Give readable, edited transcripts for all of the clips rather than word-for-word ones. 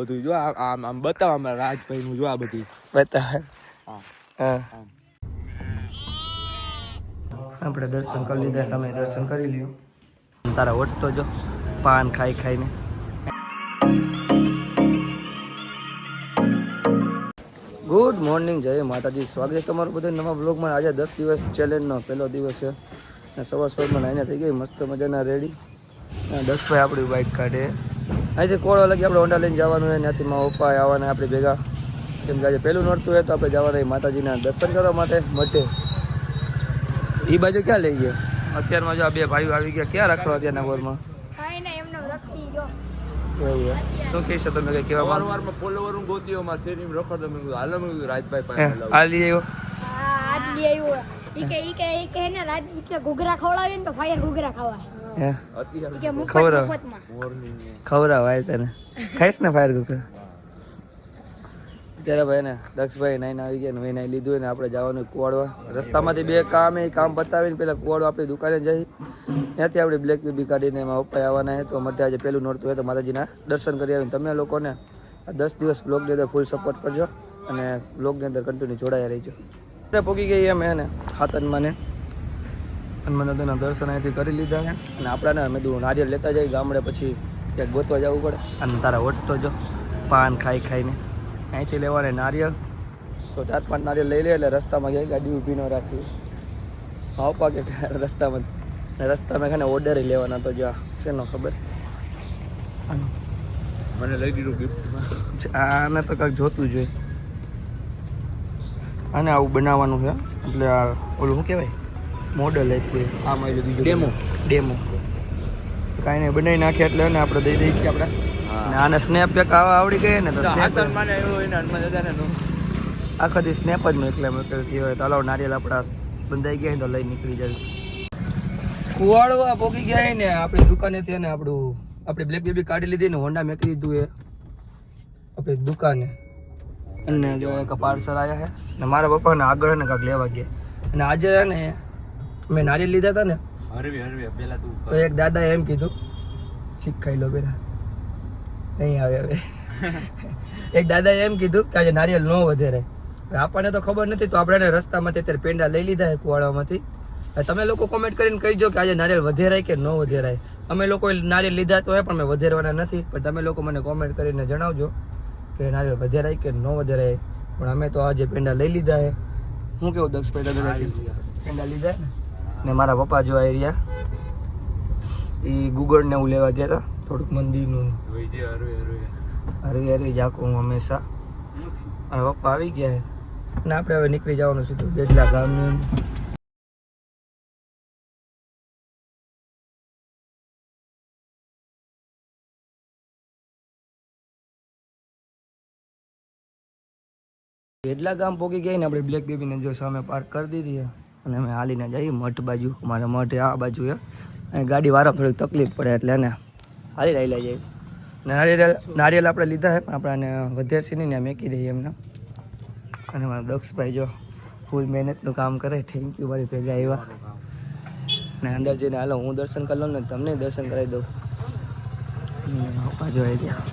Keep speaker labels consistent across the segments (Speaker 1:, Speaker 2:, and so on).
Speaker 1: બધું જો આમ બતાવ અમારા રાજભાઈ નું જો આ બધું
Speaker 2: બતાવ.
Speaker 1: હા
Speaker 2: હા આપણે દર્શન કરી લીધા, તમે દર્શન કરી લ્યો. તારા ઓટ તો જો પાન ખાઈ ખાઈને. ગુડ મોર્નિંગ, જય માતાજી. સ્વાગત છે તમારું બધું નવા બ્લોગમાં. આજે 10 દિવસ ચેલેન્જનો પહેલો દિવસ છે અને સવારમાં નાઈને થઈ ગઈ મસ્ત મજાના રેડી. દક્ષભાઈ આપણી બાઇક કાઢે. અહીંથી કોળો લગી આપણે હોન્ડા લઈને જવાનું હોય, ત્યાંથી મારા પપ્પા આવવાના આપણી ભેગા. કેમ કે આજે પહેલું નોરતું હોય તો આપણે જવાના માતાજીના દર્શન કરવા માટે મઢે. એ બાજુ ક્યાં લઈ ગયા? અત્યારમાં જો આ બે ભાઈઓ આવી ગયા. ક્યાં રાખવા અત્યારના બોરમાં? શું કહેશો તમે? કઈ કહેવા માંગો?
Speaker 1: વારમાં ફોલોવર હું ગોતીઓ માં શેરી માં રખડતો મેં કીધું હાલો, મેં કીધું રાજભાઈ પાસે લાવ.
Speaker 2: આ લઈ આવ્યો.
Speaker 3: આજ લઈ આવ્યો. ઈ કે ને રાત કે ઘૂઘરા ખવડાવે ને તો ફાયર ઘૂઘરા ખાવા.
Speaker 2: હે
Speaker 1: અત્યારે
Speaker 3: ઈ કે
Speaker 2: ખવડાવ.
Speaker 3: મફતમાં.
Speaker 1: મોર્નિંગ
Speaker 2: ખવડાવાય તને. ખાઈશ ને ફાયર કુકર? ત્યારે ભાઈ ને દક્ષભાઈ નાઈને આવી ગયા ને નાઈ લીધું ને આપણે જવાનું કુવાડવા. રસ્તામાંથી બે કામ પતાવીને પેલા કુવાડવા આપણી દુકાને જઈ, ત્યાંથી આપણે બ્લેક બેબી કાઢીને એમાં પપ્પા આવવાના છે. તો માટે આજે પહેલું નોરતું હોય તો માતાજીના દર્શન કરી આવીને તમે લોકોને આ 10 દિવસ બ્લોગની અંદર ફૂલ સપોર્ટ કરજો અને બ્લોગની અંદર કન્ટિન્યુ જોડાયા રહીજો. આપણે પહોંચી ગઈ એમ એને હાથનમાં ને હનુમાન દાદાના દર્શન અહીંથી કરી લીધા છે અને આપણાને મેં કીધું નારિયેળ લેતા જાય ગામડે, પછી ક્યાંક ગોતવા જવું પડે. અને તારા ઓટ તો જો પાન ખાઈ ખાઈને. અહીંથી લેવાને નારિયેળ તો 4-5 નારિયેળ લઈ લે એટલે રસ્તામાં ક્યાંય ગાડી ઊભી ન રાખવી. આવવા કે રસ્તામાં ખાને ઓર્ડર લેવાના તો જો શેનો ખબર.
Speaker 1: મને લઈ દીધું ગિફ્ટ.
Speaker 2: આને તો કાંઈક જોતું જોઈએ. આને આવું બનાવવાનું છે એટલે આ ઓલું શું કહેવાય મોડલ એટલે આ મળ્યું બીજું ડેમો કાંઈ નહીં બનાવી નાખીએ એટલે ને આપણે દઈ દઈશું આપણે. અને આને સ્નેપ પેક આવડી ગઈ ને તો
Speaker 1: હાથન માને આવ્યો હોય ને હનુમાન દાદાને તો
Speaker 2: આખો દી સ્નેપ જ મોકલતી હોય. તો હલાવ નારિયેળ આપણા બંધાઈ ગયા તો લઈ નીકળી જાય. કુવાડવા પોગી ગયા ને આપણી દુકાને ત્યાં ને આપણી બ્લેક બેબી કાઢી લીધી ને હોન્ડા મેકી દીધું એ આપણી દુકાને. અને જો એક પાર્સલ આવ્યા છે ને મારા પપ્પાને આગળ ને કાંક લેવા ગયા. અને આજે ને મેં નારિયેળ લીધા હતા ને
Speaker 1: હરવી પેલા તું
Speaker 2: તો એક દાદાએ એમ કીધું છીક ખાઈ લો પેલા નહીં આવે હવે. એક દાદાએ એમ કીધું કે આજે નારિયેળ ન વધેરે. આપણને તો ખબર નથી તો આપણે રસ્તામાંથી અત્યારે પેંડા લઈ લીધા છે કુવાડામાંથી. તમે લોકો કોમેન્ટ કરીને કહીજો કે આજે નારિયેળ વધેરાય કે ન વધેરાય. અમે લોકો નારિયેળ લીધા તો હોય પણ મેં વધેરવાના નથી, પણ તમે લોકો મને કોમેન્ટ કરીને જણાવજો કે નારિયેળ વધેરાય કે ન વધેરાય. પણ અમે તો આજે પેંડા લઈ લીધા છે. હું કેવું દક્ષ પેંડા લીધા ને મારા પપ્પા જો આવી રહ્યા એ ગુગળ ને હું લેવા ગયા હતા થોડુંક મંદિરનું હરવી જાકું હું હંમેશા. મારા પપ્પા આવી ગયા ને આપણે હવે નીકળી જવાનું સીધું બેડલા ગામનું. બેડલા ગામ પહોંચી ગયા ને આપણે બ્લેક બેબીને જો સામે પાર્ક કરી દીધી અને અમે હાલીને જઈએ મઠ બાજુ. અમારે મઠ આ બાજુ છે અને ગાડી વાળા થોડીક તકલીફ પડે એટલે એને હાલી લઈ જાય. નારિયેળ આપણે લીધા છે પણ આપણે વધેરસી નહીં ને મેકી દઈએ એમને. અને મારા દક્ષભાઈ જો ફૂલ મહેનતનું કામ કરે. થેન્ક યુ મારી ભેગા આવ્યા ને અંદર જઈને હાલો હું દર્શન કરી લઉં ને તમને દર્શન કરાવી દઉં. બાજુ આવી ગયા.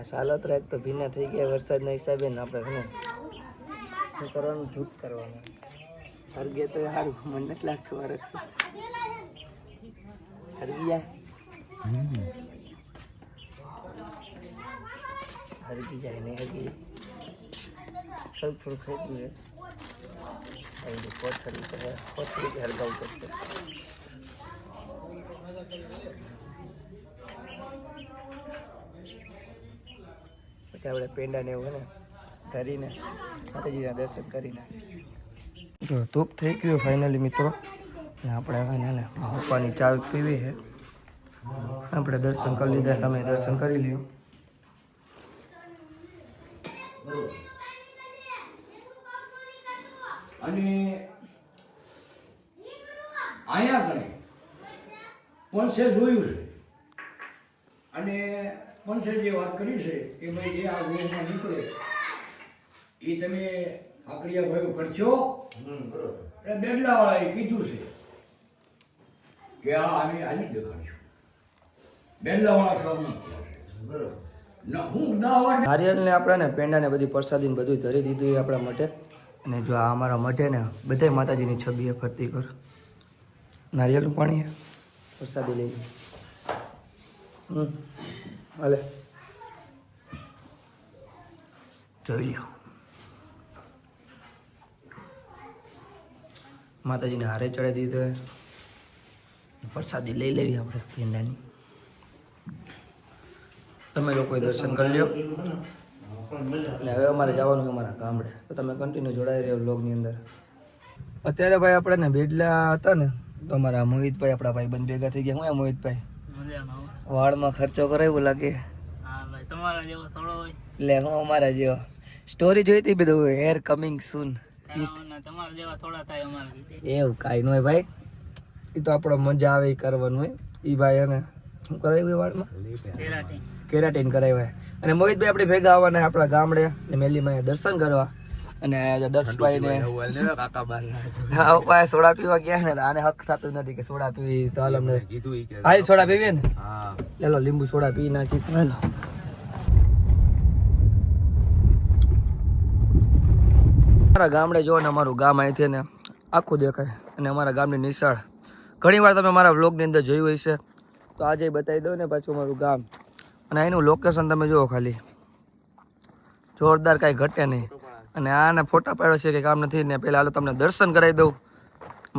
Speaker 2: સાલોતરા એક તો ભીના થઈ ગયા વરસાદના હિસાબે ને આપણે શું કરવાનું ધૂપ કરવાનું હરગે તો સારું મને નથી લાગતું હરગ છે હરગી જાય ને હરગી થોડુંક થઈ ગયું છે કોથળી હરગાવું પડશે. પછી આપણે પેંડાને એવું ને ધરીને માતાજીના દર્શન કરીને જો ધૂપ થઈ ગયું ફાઇનલી મિત્રો. ને આપણે હવે ને પપ્પાની ચા પીવી છે. આપણે દર્શન કરી લીધા, તમે દર્શન કરી લ્યો.
Speaker 4: અને અહીંયા ગણે પંચે જોયું છે અને પંચે જે વાત કરી છે કે ભાઈ જે આ વેરમાં નીકળે એ તમે આકડિયા ભાઈઓ કરશો. એટલે બેડલાવાળાએ કીધું છે કે આ અમે હાલી દેખાડશું. બેલાવાળા ખાવાનું બરોબર હું દાવા
Speaker 2: નારિયેળને આપણે ને પેંડાને બધી પ્રસાદીને બધું ધરી દીધું એ આપણા માટે. અને જો આ અમારા મઢે ને બધાય માતાજીની છબી એ ફરતી કર. નારિયેળનું પાણી હે પ્રસાદી લઈ હાલે જોઈ લો. માતાજીને હારે ચડાવી દીધો પ્રસાદી લઈ લેવી આપણે પેંડાની. તમે લોકોએ દર્શન કરી લ્યો. અને હવે અમારે જવાનું છે અમારા ગામડે, તો તમે કન્ટિન્યુ જોડાઈ રહ્યો વ્લોગની અંદર. અત્યારે ભાઈ આપણે ને બેડલા હતા ને તો અમારા મોહિતભાઈ આપણા ભાઈ બંધ ભેગા થઈ ગયા. હું મોહિતભાઈ વાળમાં ખર્ચો કરાવ્યો લાગે. એટલે હું અમારા જેવો સ્ટોરી જોઈ હતી બધું હેર કમિંગ સૂન. એવું કાંઈ ન હોય ભાઈ, એ તો આપણો મજા આવે એ કરવાનું હોય. એ ભાઈ એને શું કરાવ્યું વાળમાં કેરાટીન કરાવ્યા. અને મોહિતભાઈ આપણે ભેગા આવવાના આપણા ગામડે ને મેલીમાં દર્શન કરવા. અને દક્ષભાઈ ને કાકા સોડા પીવા ગયા ને આને હક થતું નથી કે સોડા પીવી તો હાલ અમને હાલ સોડા પીવીએ ને લેલો લીંબુ સોડા પી નાખી. હાલો અમારા ગામડે જો ને અમારું ગામ અહીંથી ને આખું દેખાય. અને અમારા ગામની નિશાળ ઘણી વાર તમે મારા વ્લોગની અંદર જોયું હોય છે, તો આજે બતાવી દઉં ને પાછું અમારું ગામ. અને એનું લોકેશન તમે જુઓ ખાલી, જોરદાર કાંઈ ઘટે નહીં. અને આના ફોટા પાડ્યો છે કે કામ નથી ને પહેલાં હાલો તમને દર્શન કરાવી દઉં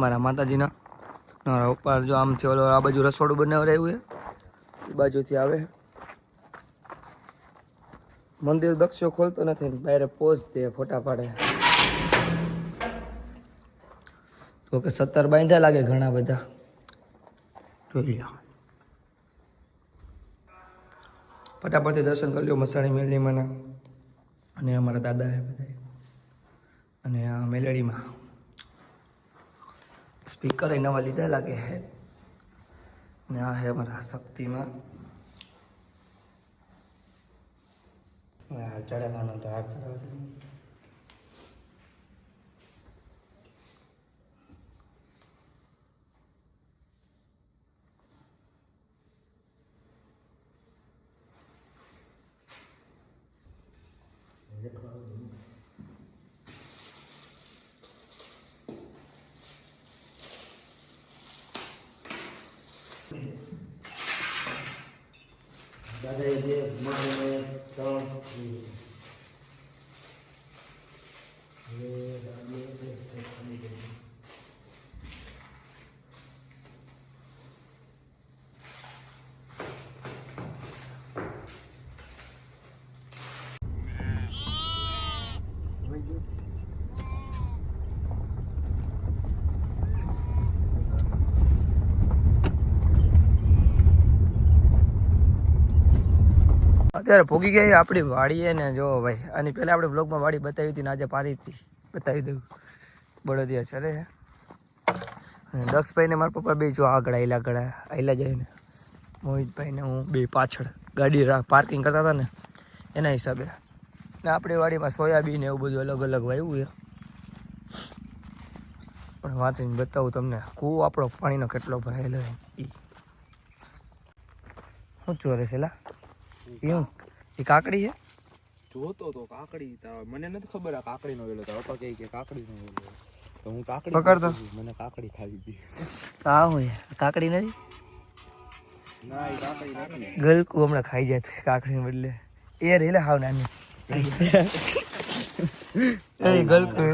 Speaker 2: મારા માતાજીના. મારા ઉપર જો આમથી ઓલો આ બાજુ રસોડું બનાવડાવ્યું છે, એ બાજુથી આવે મંદિર. દક્ષો ખોલતો નથી ને બહાર પોઝ દે ફોટા પાડે. તો કે 17 બાંધ્યા લાગે ઘણા બધા. જોઈ લો ફટાફટથી દર્શન કરી લો મસાણી મેલડીમાંના. અને અમારા દાદા હે બધા. અને આ મેલડીમાં સ્પીકર એ નવા લીધા લાગે હે. અને આ હે અમારા શક્તિમાં ચડાવવાનો તો હાથ ચડાવવાનો. દાદા એ જે મને ત્રણ અત્યારે ભોગી ગઈ આપણી વાડીએ ને. જો ભાઈ આની પહેલાં આપણે બ્લોગમાં વાડી બતાવી હતી ને આજે પારીથી બતાવી દઉં. બળદિયા ચરે છે. અને દક્ષભાઈ ને મારા પપ્પા બે જો આગળ આયલા જાય ને, મોહિતભાઈ ને હું બે પાછળ ગાડી પાર્કિંગ કરતા હતા ને એના હિસાબે. ને આપણી વાડીમાં સોયાબીન એવું બધું અલગ અલગ વાવ્યું છે. પણ વાંચીને બતાવું તમને કૂવો આપણો પાણીનો કેટલો ભરાયેલો છે. શું ચોરે છે લા એવું? એ કાકડી છે?
Speaker 1: જોતો તો કાકડી, મને નથી ખબર આ કાકડી નો વેલો. પપ્પા કહે કે કાકડી નો વેલો, તો હું કાકડી
Speaker 2: પકડતો.
Speaker 1: મને કાકડી ખાવી હતી.
Speaker 2: આ હું કાકડી નથી?
Speaker 1: ના એ કાકડી નથી.
Speaker 2: ગલકું હમણાં ખાઈ જાય કાકડી બદલે. એ રેલે હાવ નાની ગલકું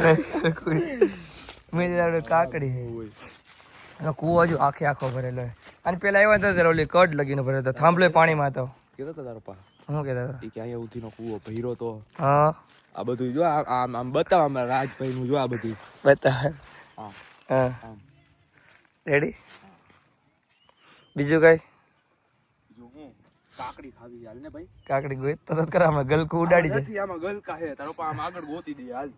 Speaker 2: મેં કાકડી કૂવો હજુ આખો ભરેલો. અને પેલા આવ્યા હતા ઓલી કડ લગીને ભરેલો હતો, થાંભલો પાણીમાં હતો.
Speaker 1: કેતો તો તારો પા
Speaker 2: શું કહેતા હતા?
Speaker 1: એ કે અહીંયા ઉધીનો કૂવો ભર્યો તો.
Speaker 2: હા
Speaker 1: આ બધું જો આમ આમ બતાવ અમારા રાજભાઈ નું જો આ બધું
Speaker 2: બતા. હા રેડી. બીજું કઈ?
Speaker 1: કાકડી ખાવી હાલ ને ભાઈ.
Speaker 2: કાકડી ગોઈતો તો કરા અમે ગલકું ઉડાડી દે.
Speaker 1: આમાં ગલકા હે તારો પા આમ આગળ ગોતી દે હાલ.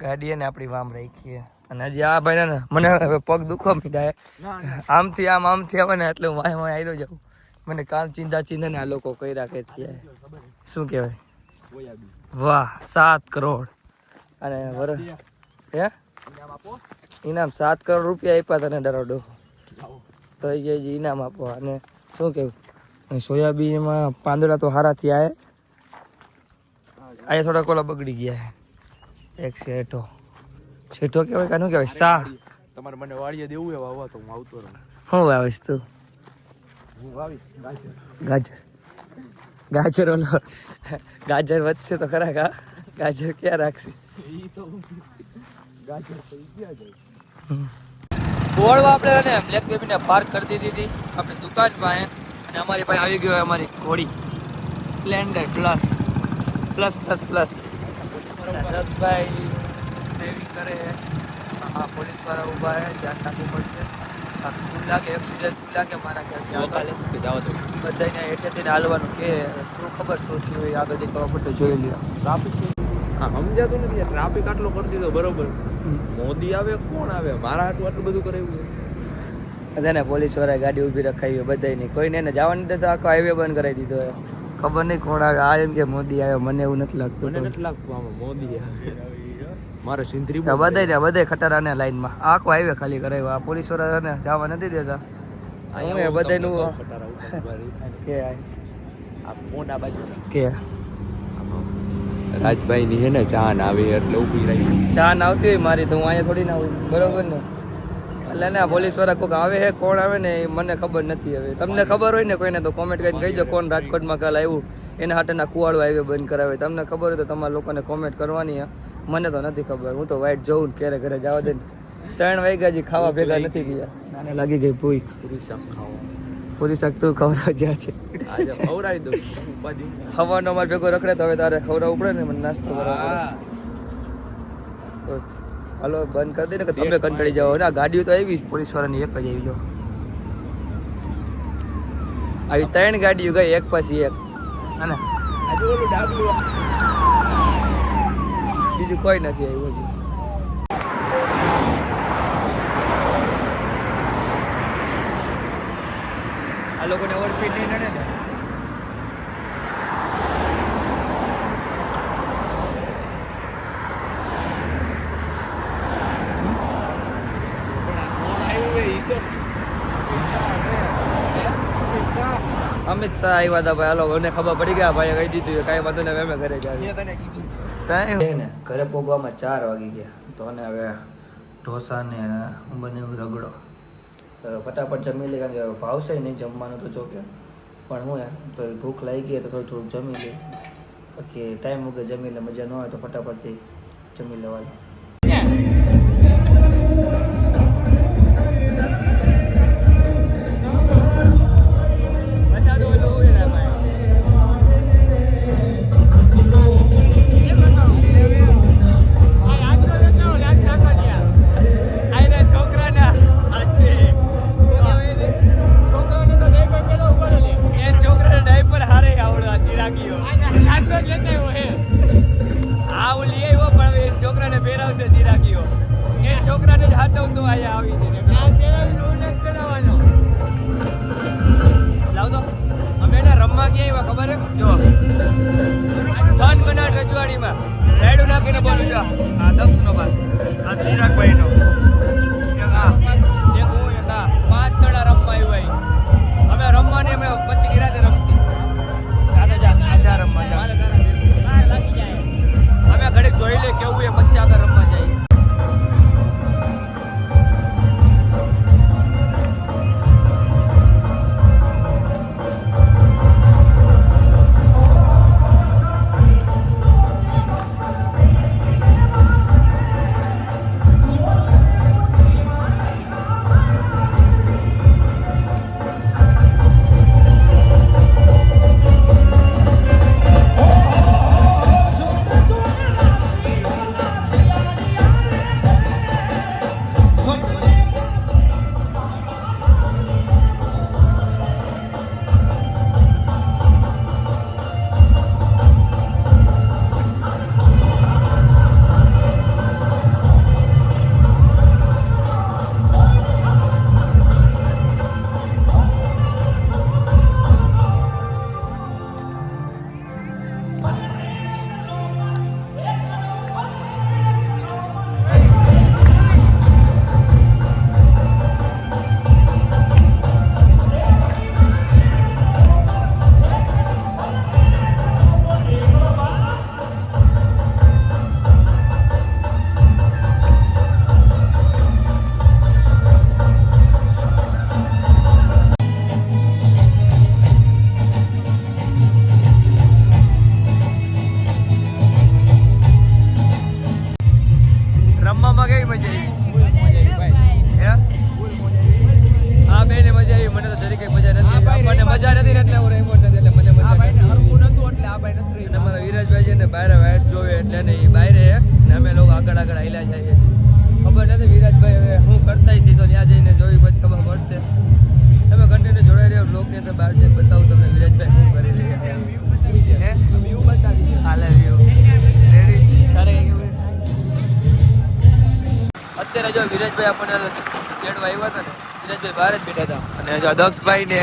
Speaker 2: ગાડી ને આપણી વામ રાખીએ. અને હજી આ ભાઈ ને મને હવે પગ દુખવા મીડાય. આમથી આમ આવે ને એટલે હું વાય આવી જાઉં. મને કામ ચિંતા ને આ લોકો કઈ રાખે છે. શું કહેવાય? વાહ 7 કરોડ. અને વરસ હે ઇનામ 7 કરોડ રૂપિયા આપ્યા તને ડરોડો. તો એ જે ઇનામ આપવા. અને શું કેવું, સોયાબીનમાં પાંદડા તો સારા થયા. અહીંયા થોડા કોલા બગડી ગયા. એક શેઠો કહેવાય કે શું કહેવાય, શાહ.
Speaker 1: તમારે મને વાડીએ દેવું હોય વાવવા તો હું આવતો રહું.
Speaker 2: શું વાવીશ તું?
Speaker 1: હું વાવીશ
Speaker 2: ગાજર ઓલો ગાજર વધશે તો ખરા કા? ગાજર ક્યાં રાખશે?
Speaker 1: ઈ તો ગાજર તો ઈ ક્યાં જાય?
Speaker 2: બોળવા આપણે ને બ્લેક બેબીને પાર્ક કરી દીધી હતી આપણી દુકાન પાસે. અને અમારી પાસે આવી ગયો અમારી ઘોડી સ્પ્લેન્ડર પ્લસ. રસભાઈ ડ્રાઇવિંગ કરે. હા, પોલીસવાળા ઊભા છે, ધ્યાન રાખવું પડશે. ફૂલ લાગે એક્સિડન્ટ લાગે મારા ખ્યાલથી બધાને હેઠેથી હાલવાનું કે શું ખબર શું થયું હોય આગળ ખબર પડશે. જોઈ લ્યો
Speaker 1: ટ્રાફિક સમજાતું નથી. ટ્રાફિક આટલો કરી દીધો બરોબર. મોદી આવે કોણ આવે? મારા હાટું આટલું બધું કરાવ્યું.
Speaker 2: બધાને પોલીસવાળાએ ગાડી ઊભી રખાવી હોય બધાની. કોઈને એને જવાનું નથી, આખો હાઈવે બંધ કરાવી દીધો. ખબર નહીં કોણ આવે. આ એમ કે મોદી આવ્યો, મને એવું નથી લાગતું.
Speaker 1: મને નથી લાગતું આમાં મોદી આવે. મારે સિંધરી
Speaker 2: બધા ખટારાને લાઈનમાં આખો હાઈવે ખાલી કરાવ્યો. આ પોલીસવાળાને જવા નથી દેતા. બધાનું કે
Speaker 1: આ મોટા બાજુ
Speaker 2: કે
Speaker 1: રાજભાઈ ની હે ને ચાન આવે એટલે ઊભી રહી.
Speaker 2: ચા ના આવતી હોય મારી તો હું અહીંયા થોડી ના આવું, બરોબર ને? એટલે ને પોલીસવાળા કોઈક આવે છે, કોણ આવે ને એ મને ખબર નથી. હવે તમને ખબર હોય ને કોઈને તો કોમેન્ટ કરીને કહીજો કોણ રાજકોટમાં કાલ આવ્યું એના હાટેના કુવાડો હાઈવે બંધ કરાવે. તમને ખબર હોય તો તમારા લોકોને કોમેન્ટ કરવાની. મને તો નથી ખબર. હું તો વાઈટ જોઉં ને ક્યારે ઘરે જવા દે. 3 વાગ્યા હજી ખાવા ભેગા નથી ગયા. નાને લાગી ગઈ ભૂખ. પૂરી શાક તું ખવડાવ છે.
Speaker 1: આજે ખવડાવી દઉં ઉપાધિ.
Speaker 2: હવાનો અમારે ભેગો રખડે તો હવે તારે ખવડાવવું પડે ને મને નાસ્તો કરવા. હાલો બંધ કરી દે ને કે તમે કંટાળી જાઓ ને. આ ગાડીઓ તો આવી પોલીસવાળાની એક જ આવી જાઓ. આવી 3 ગાડીઓ ગઈ એક પછી એક. અને
Speaker 1: આજે ઓલું ડાબલું
Speaker 2: બીજું કોઈ નથી આવ્યું હજી. આ લોકોને ઓવરસ્પીડ નહીં નડે ને. અમિત શાહ આવ્યા હતા ભાઈ. હાલો મને ખબર પડી ગયા ભાઈ કહી દીધું કાંઈ વાંધો ને અમે ઘરે જાય. કાંઈ ને ઘરે પહોંચવામાં 4 વાગી ગયા. તો ને હવે ઢોસા ને બને રગડો ફટાફટ જમી લે. કારણ કે ભાવશે નહીં જમવાનું તો જોકે, પણ હું તો ભૂખ લાગી ગઈ તો થોડુંક જમી લે. બાકી ટાઈમ વગર જમી લે મજા ન હોય તો ફટાફટથી જમી લેવાનું. મને મજા નથી ને એટલે હું રેમોટ નથી એટલે મને
Speaker 1: આ
Speaker 2: મજા
Speaker 1: ભાઈને
Speaker 2: નથી.
Speaker 1: હરખું નતું એટલે આ ભાઈ નથી
Speaker 2: અને અમારા વિરાજભાઈ છે ને બહાર વાઇટ જોવે એટલે ને એ બહાર ને અમે લોકો આગળ હાલ્યા જઈએ. ખબર નથી વિરાજભાઈ હવે શું કરતા છે તો ત્યાં જઈને જોઈ પછી ખબર પડશે. તમે કન્ટિન્યુ જોડાઈ રહ્યો બ્લોગની અંદર બહાર જઈને બતાવું તમને વિરાજભાઈ શું કરી રહ્યા છે.
Speaker 1: વ્યૂ બતાવી દે.
Speaker 2: હાલે વ્યૂ રેડી તારે અત્યારે જો વિરાજભાઈ આપણને તેડવા આવ્યા હતા ને વિરાજભાઈ બહાર જ બેઠા હતા અને જો દક્ષભાઈ ને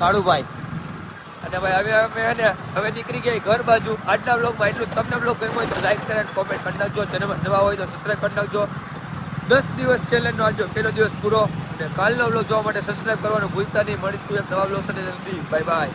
Speaker 2: કાળુભાઈ અને ભાઈ હવે અમે હે ને હવે નીકળી ગયા ઘર બાજુ. આટલા બ્લોગમાં એટલું જ. તમને બ્લોગ ગમ્યો હોય તો લાઈક શેર અને કોમેન્ટ કરી નાખજો. ચેનલમાં નવા હોય તો સબસ્ક્રાઈબ કરી નાખજો. 10 દિવસ ચેલેન્જનો આજનો પહેલો દિવસ પૂરો અને કાલનો બ્લોગ જોવા માટે સબસ્ક્રાઈબ કરવાનું ભૂલતા નહીં. મળીશું એક નવા બ્લોગ સાથે. Bye bye.